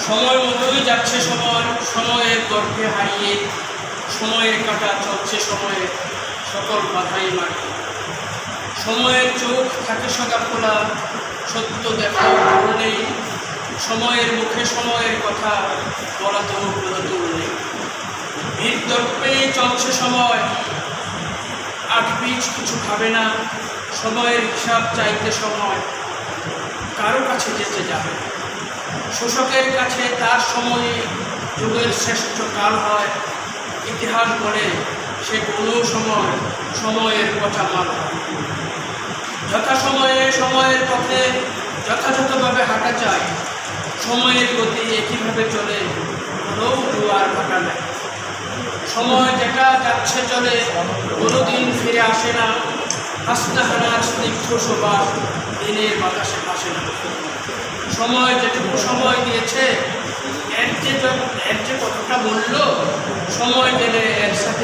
সময় মতোই যাচ্ছে সময়, সময়ের গর্ভে হারিয়ে সময়ের কাটা চলছে সময়ে সকল বাধাই মাটি। সময়ের চোখ থাকে সদা খোলা, সত্য দেখার ভুল নেই। সময়ের মুখে সময়ের কথা বলা তো প্রতুল নেই। ভিড় দর্পে চলছে সময়, আট বীজ কিছু খাবে না। সময়ের হিসাব চাইতে সময় কারো কাছে যেতে যাবে। শোষকের কাছে তার সময়ে যুগের শ্রেষ্ঠ কাল হয়। ইতিহাস বলে সে কোনো সময় সময়ের পচা মাল হয়। যথাসময়ে সময়ের পথে যথাযথভাবে হাঁটা চাই। সময়ের গতি একইভাবে চলে, কোথাও জোয়ার ভাটা নেয়। সময় যেটা যাচ্ছে চলে, কোনোদিন ফিরে আসে না। হাসনাহানার স্নিগ্ধ সুবাস দিনের বাতাসে ভাসে না। সময় যেটুকু সময় দিয়েছে, এর যে কতটা মূল্য, সময় গেলে এর সাথে